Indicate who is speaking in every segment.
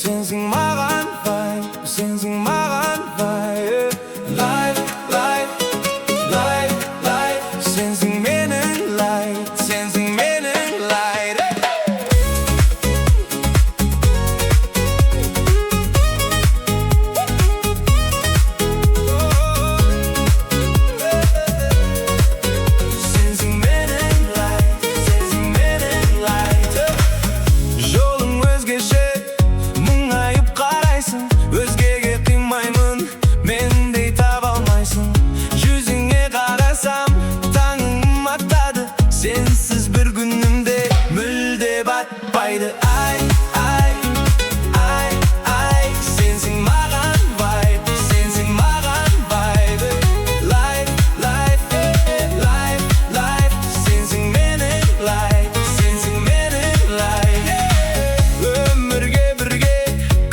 Speaker 1: Sensin mаған vay, sensin mаған vay. Life, life, life, life. Sensin menin light, sensin menin light. Sensin menin light, sensin menin light. Жолың өзгеше, мұңайып қарайсың. Өзгеге қимаймын, мендей таба алмайсың. Жүзіңе қарасам, таңым атады. Сенсіз бір күнімде мүлде батпайды. Ай, ай, ай, ай. Сенсің маған вайб, сенсің маған вайб. Life, life, life, life. Сенсің менің light, сенсің менің light. Өмірге бірге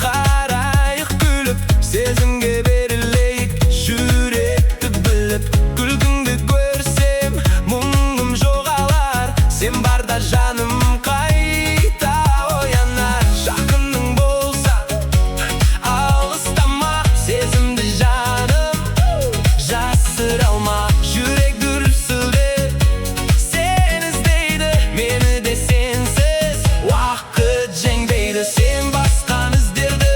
Speaker 1: қарайық күліп, сезімге берілейік жүректі біліп. Күлкіңді көрсем, мұңым жоғалар. Сен барда жаным қайта оянар. Жақының болса, алыстама. Сезімді жаным жасыра алма. Жүрек дүрсілде сен іздейді, мені де сенсіз уақыт жеңбейді. Сен басқан іздерді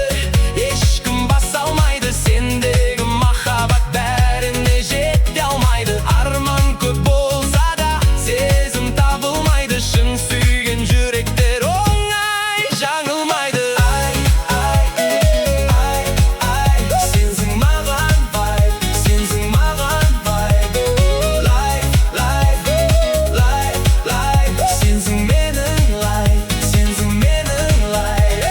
Speaker 1: ешкім баса алмайды. Сендегі махаббат бәріне жете алмайды. Арман көп болса да сезім табылмайды. Шын сүйген жүректер оңай жаңылмайды. Ай, ай, ай, ай. Сенсің маған вайб, сенсің маған вайб. Life, life, life, life. Сенсің менің light, сенсің менің light.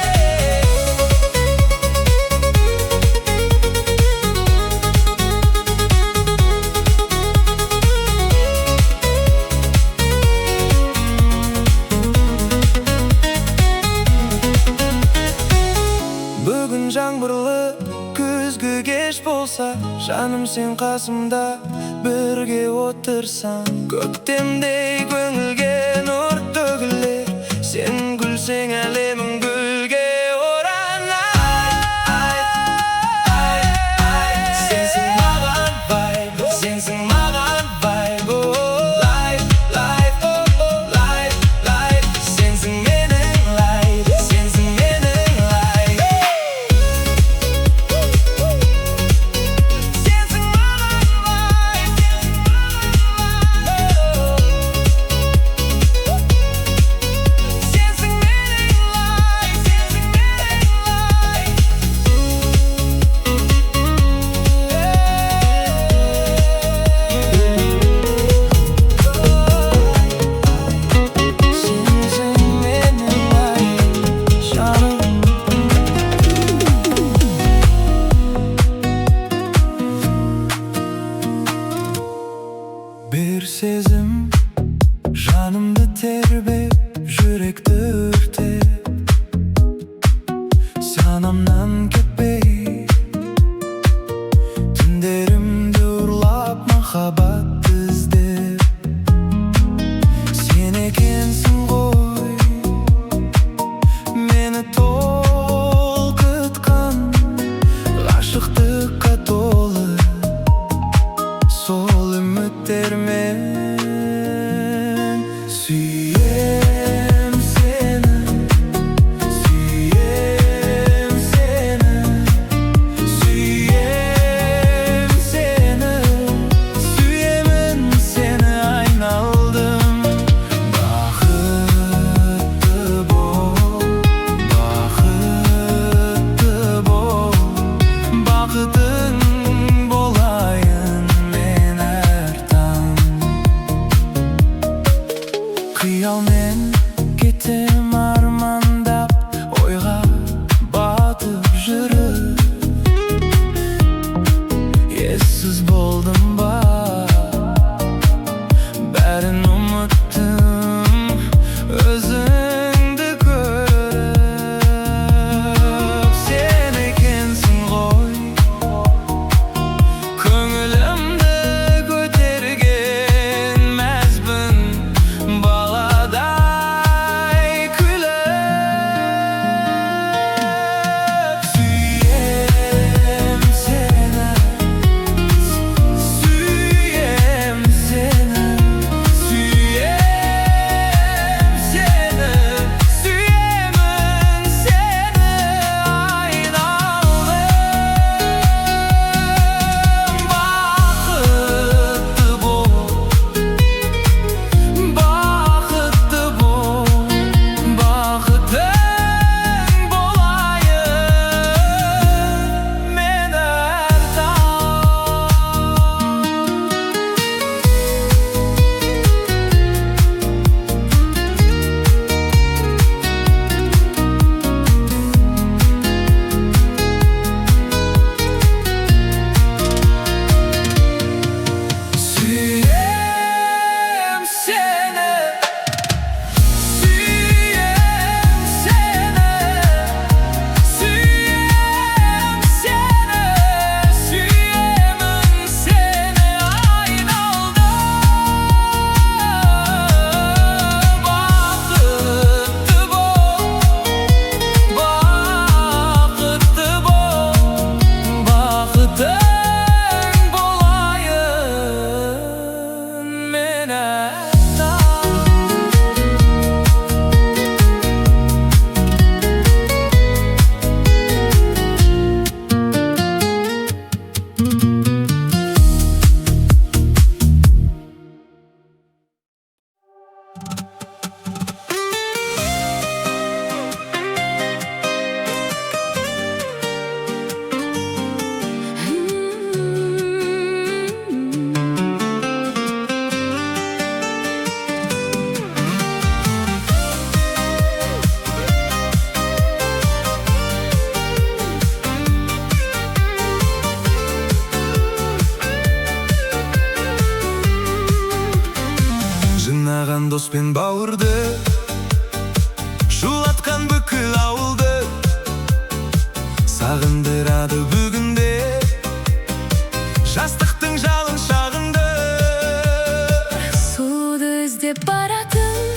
Speaker 1: Бүгін жаңбырлы күзгі кеш болса, жаным сен қасымда бірге отырсаң. Көктемдей көңілге нұр төгілер, сен күлсең әлемім гүлге оранар. Ай, ай, ай. Сенсің маған вайб, сенсің маған вайб. Life, life, life, life. Сенсің менің light, сенсің менің light. Сенсің маған вайб, сенсің менің light. пен бауырды, шулатқан бүкіл ауылды, сағындырады бүгінде жастықтың жалын шағынды.
Speaker 2: Суды іздеп баратын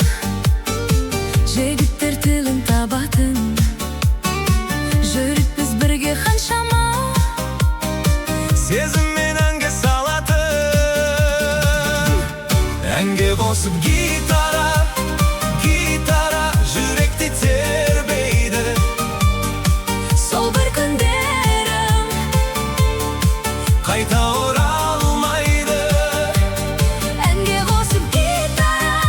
Speaker 2: жігіттер тілін табатын, жүріппіз бірге қаншама,
Speaker 1: сезіммен әнге салатын. Әнге қосып гитара, гитара жүректі тербейді.
Speaker 2: сол бір күндерім
Speaker 1: Қайта оралмайды.
Speaker 2: әнге қосып гитара,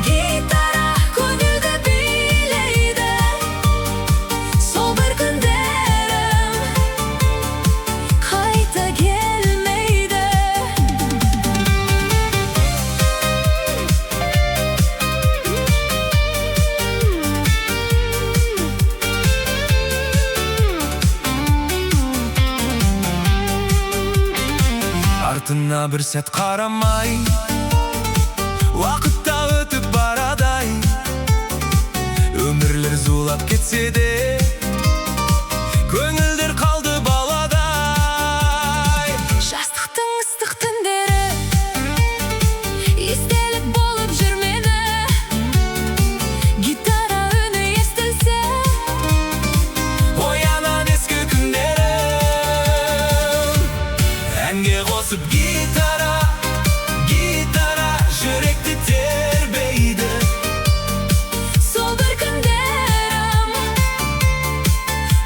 Speaker 2: гитара көңілді билейді. сол бір күндерім қайта келмейді.
Speaker 1: Артына бір сәт қарамай, уақытта өтіп барадай, өмірлер зулап кетсе де, көңілдер қалды баладай.
Speaker 2: Жастықтың ыстық түндері естелік болып жүрмеді. Гитара үні естілсе,
Speaker 1: Оянан ескі күндерім. Әнге қосып гитара, гитара жүректі тербейді.
Speaker 2: сол бір күндерім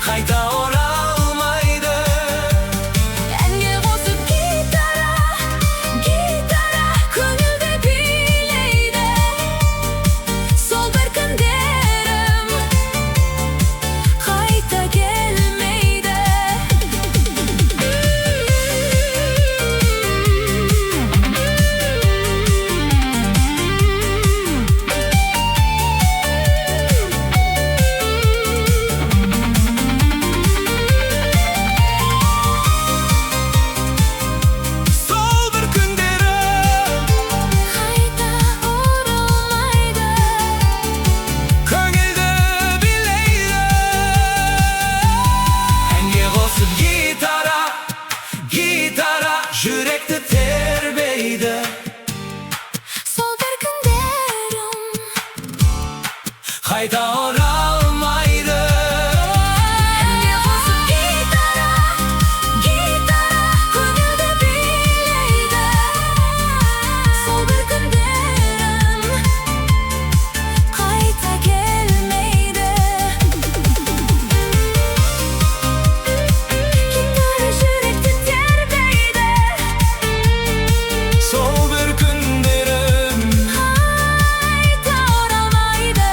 Speaker 1: Қайта оралмайды.
Speaker 2: әнге қосып гитара, гитара көңілді билейді. сол бір күндерім қайта келмейді.
Speaker 1: Сол бір күндерім
Speaker 2: Қайта оралмайды.
Speaker 1: көңілді билейді. Әнге қосып гитара, гитара жүректі тербейді.
Speaker 2: сол бір күндерім
Speaker 1: Қайта оралмайды.
Speaker 2: әнге қосып гитара, гитара көңілді билейді. сол бір күндерім қайта келмейді. Гитара жүректі тербейді.
Speaker 1: Сол бір күндерім
Speaker 2: қайта оралмайды.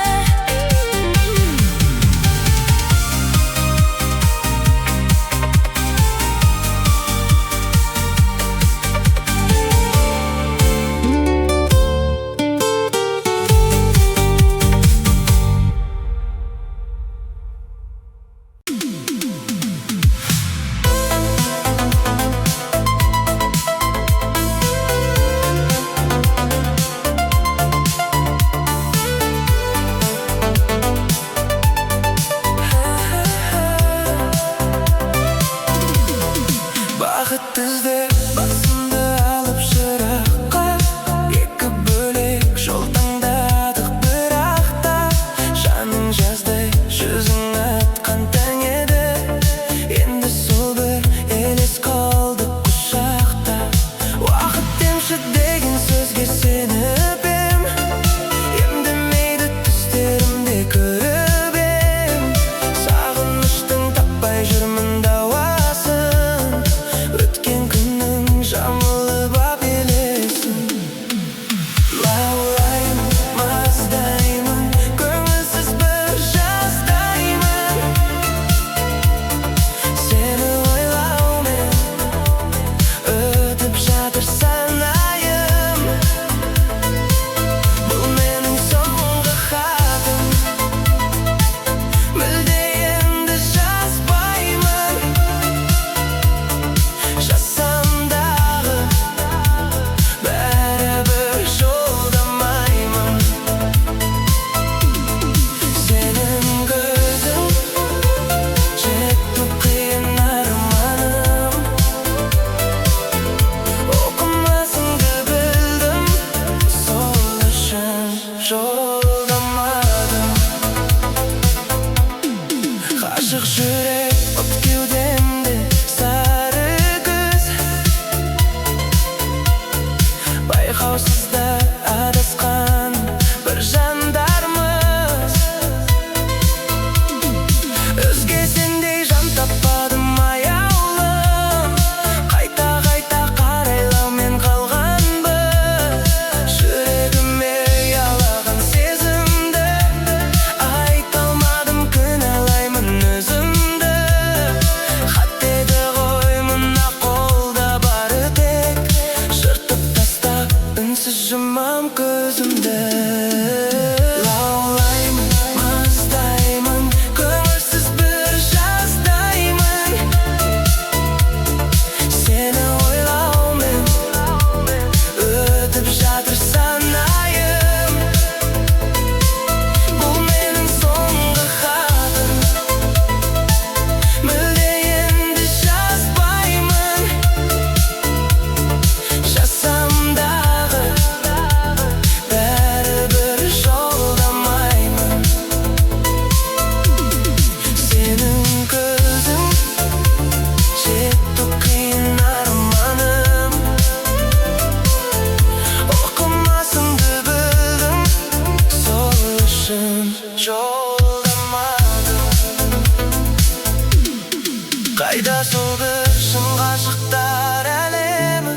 Speaker 1: Қайда сол бір шын ғашықтар әлемі,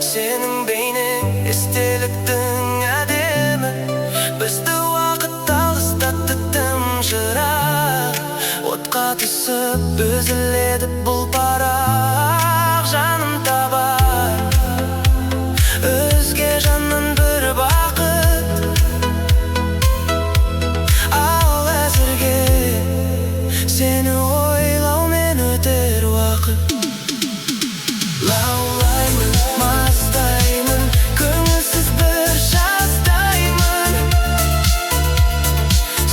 Speaker 1: сенің бейнең естеліктің әдемі. Бізді уақыт алыстатты тым жырақ, отқа түсіп үзіледі бұл парақ. Жаным табар өзге жаннан бір бақыт, ал әзірге сені ойлаумен өтер уақыт. Лаулаймын, мастаймын, көңілсіз бір жастаймын,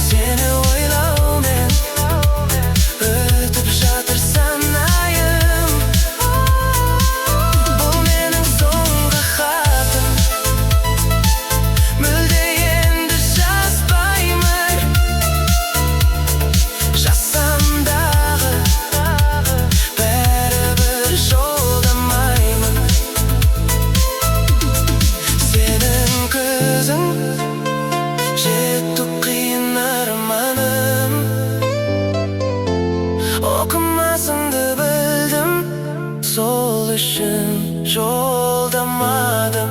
Speaker 1: сені ойлаумен өтіп жатыр санайым. Бұл менің соңғы хатым, мүлде енді жазбаймын. Жазсам дағы бәрібір жолдамаймын. Сенің көзің жету қиын арманым, оқымасыңды білдім, сол үшін жолдамадым.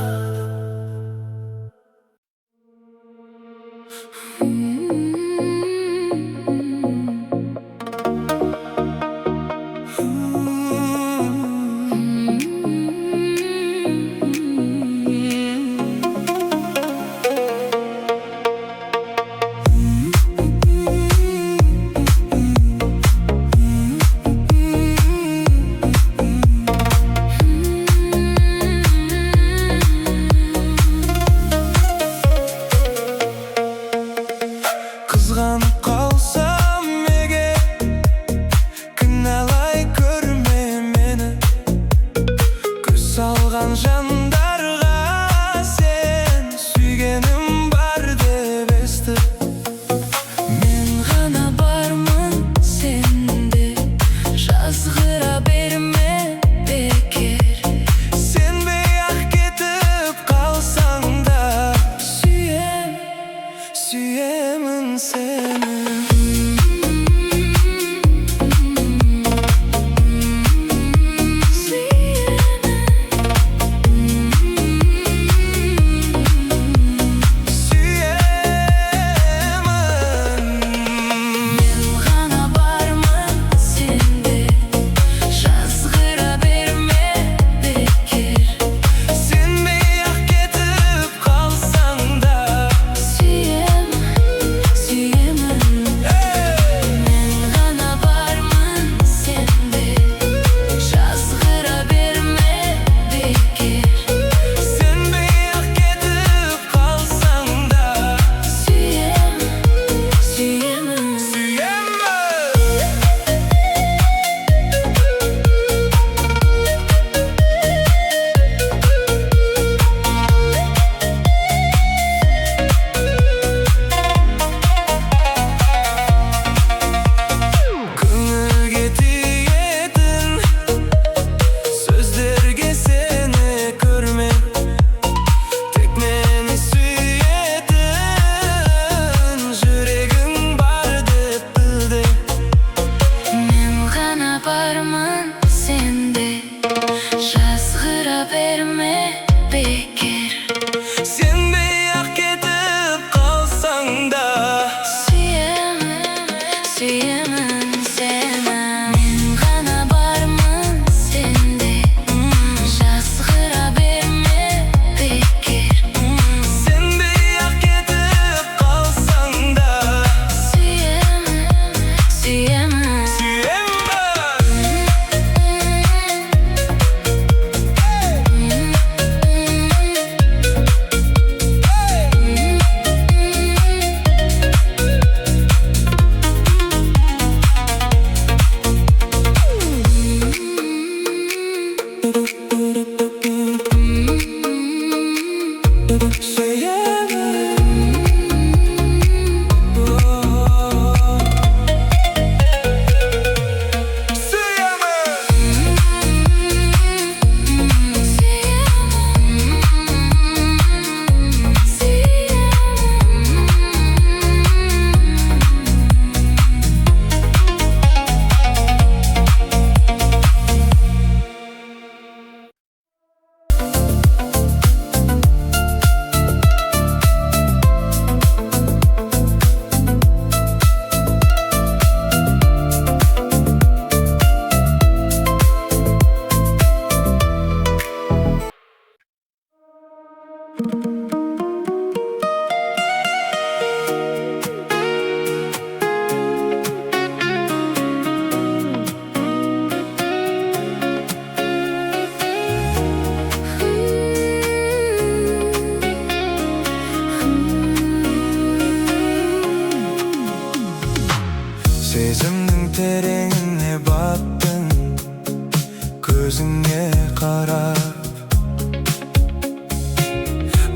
Speaker 1: көзіңе қарап.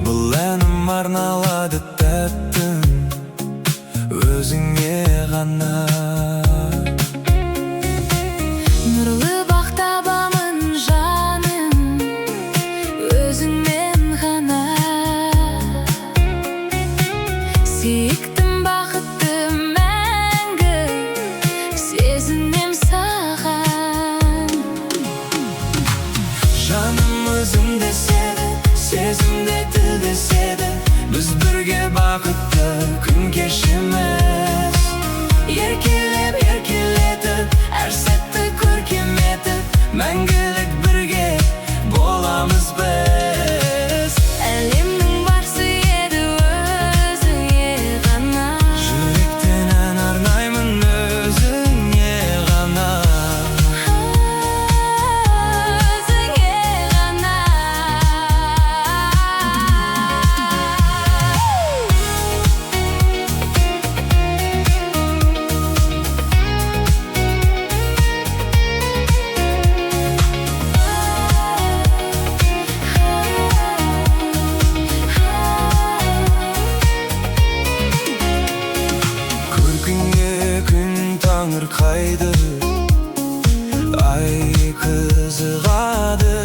Speaker 1: Бұл әнім арналады тәттім өзіңе ғана.
Speaker 2: Нұрлы бақ табамын жаным өзіңнен ғана. Сүйіктім бақытты мәңгі сезінем саған.
Speaker 1: Жаным өзімді седі, сезімде тілдеседі. Біз бірге бақытты күн кешеміз. Еркелеп, еркелетіп, әр сәтті көркем етіп, мәңгілік бірге боламыз біз.
Speaker 2: Әлемнің барысы еді өзіңе ғана.
Speaker 1: Жүректен ән арнаймын өзіңе ғана.
Speaker 2: Өзіңе ғана.
Speaker 1: Көркіңе күн таңырқайды, ай қызығады.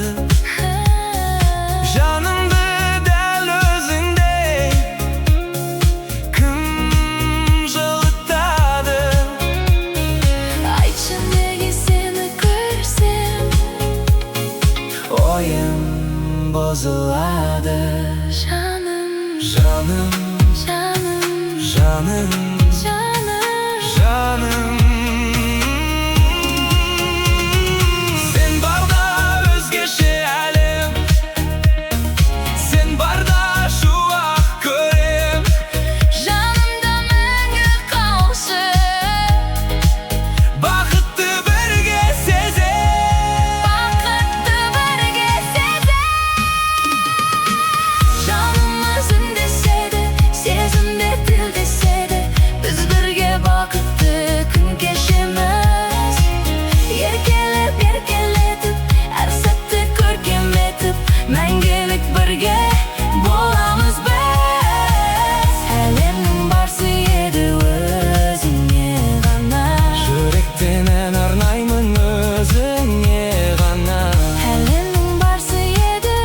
Speaker 1: Жанымды дәл өзіңдей кім жылытады?
Speaker 2: Айтшы неге сені көрсем
Speaker 1: Ойым бұзылады.
Speaker 2: жаным,
Speaker 1: Жаным,
Speaker 2: жаным,
Speaker 1: жаным,
Speaker 2: жаным.
Speaker 1: жаным. Сен барда өзгеше әлем, сен барда шуақ көрем.
Speaker 2: Жанымда мәңгі қалшы,
Speaker 1: Бақытты бірге сезем.
Speaker 2: бақытты бірге сезем. Жаным өзіңдеседі, сезімде тілдеседі. Біз бірге бақытты күн кешеміз. Еркелеп, еркелетіп, әр сәтті көркем етіп, мәңгілік бірге боламыз біз. Әлемнің барысы еді өзіңе ғана.
Speaker 1: Жүректен ән арнаймын өзіңе ғана.
Speaker 2: Әлемнің барысы еді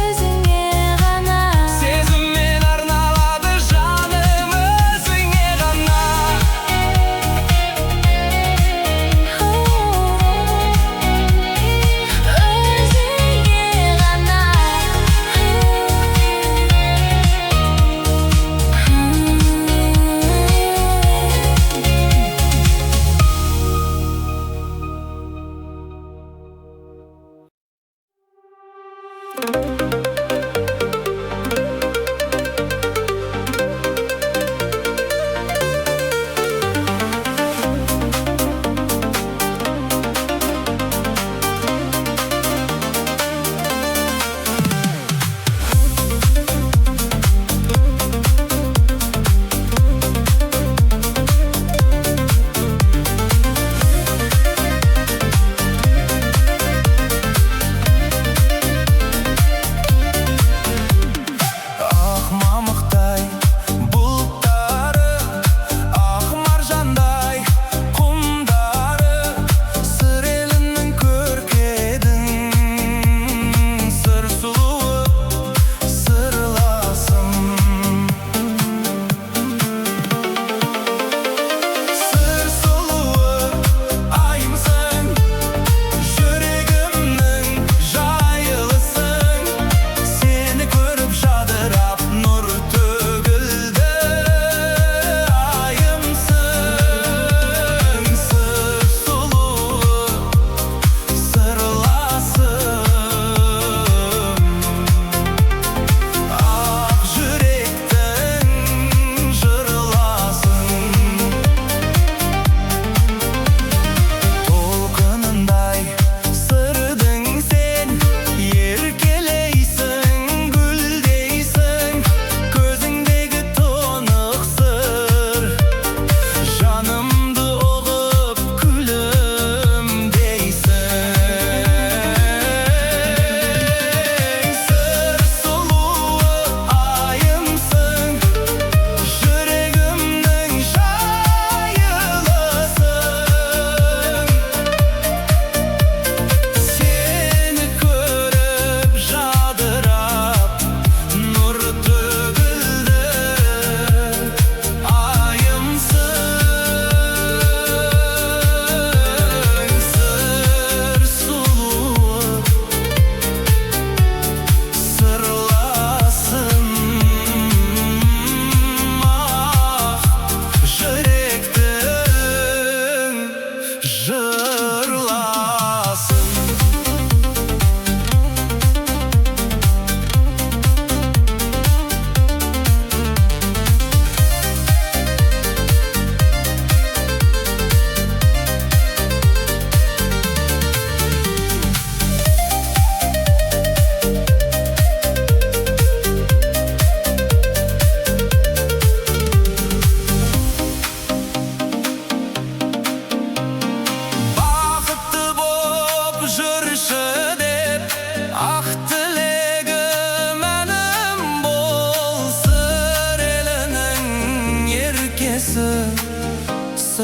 Speaker 2: өзіңе ғана.
Speaker 1: Сезіммен арналады жаным өзіңе ғана.
Speaker 2: Өзіңе ғана.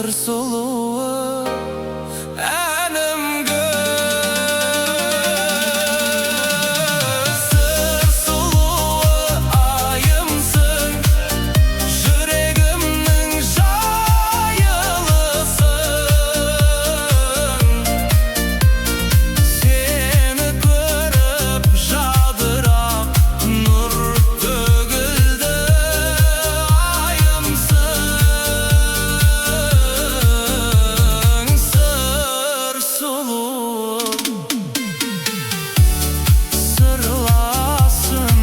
Speaker 1: sır suluğu Enimgül Sır suluğu ayımsın Yüreğimnin jayılısın Seni görüp jadırak nur tөгілді ayımsın Sır suluğu sırlasın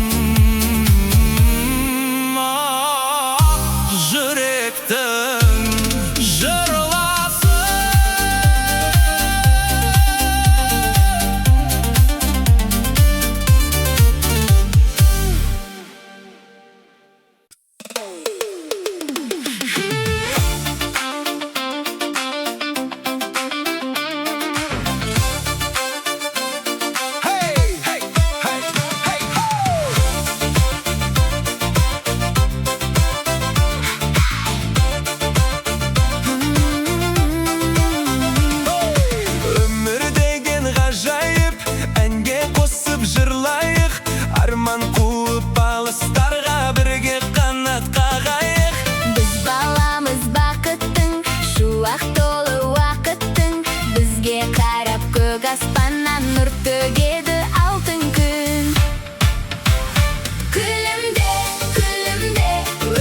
Speaker 1: Yürekten jırlasın Hey, hey, hey, hey, ho! Өмір деген ғажайып әнге қосып жырлайық арман қуып алыстарға бірге қанат қағайық
Speaker 2: Біз баламыз бақыттың шуақ толы уақыттың Бізге қарап көк аспаннан нұр төгеді алтын күн Күлімде, күлімде,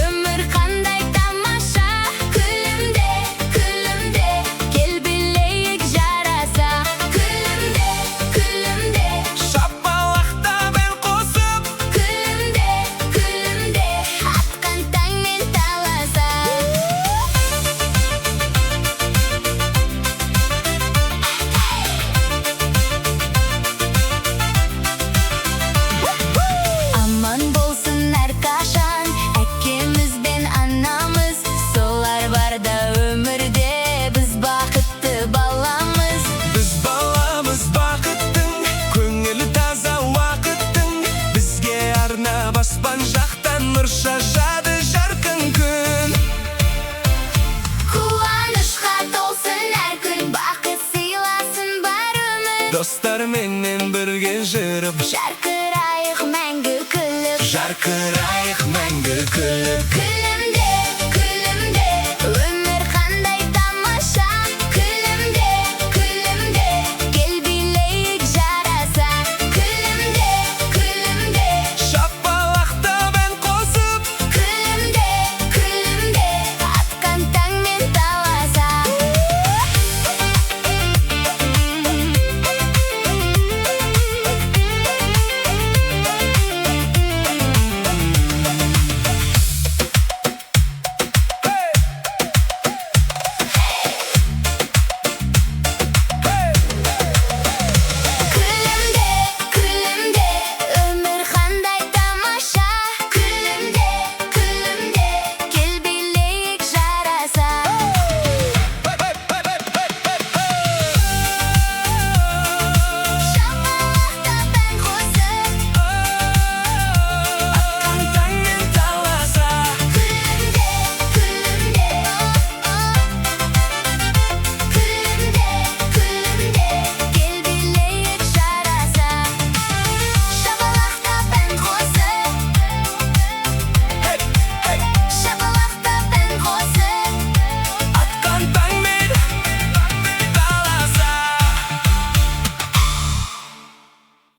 Speaker 2: өмір қандай тамаша Күлімде, күлімде, кел билейік жараса Күлімде, күлімде,
Speaker 1: Шапалақтап ән қосып
Speaker 2: күлімде, күлімде, атқан таңмен таласа Аман болсын әрқашан әкеміз бен анамыз Солар барда өмірде біз бақытты баламыз
Speaker 1: Біз баламыз бақыттың көңілі таза уақыттың Бізге арнап аспан жақтан нұр шашады жарқын күн
Speaker 2: Қуанышқа толсын әр күн бақыт сыйласын бар өмір
Speaker 1: Достарменен бірге жүріп
Speaker 2: Жарқырайық мәңгі күліп
Speaker 1: жарқырайық мәңгі күліп
Speaker 2: Күліп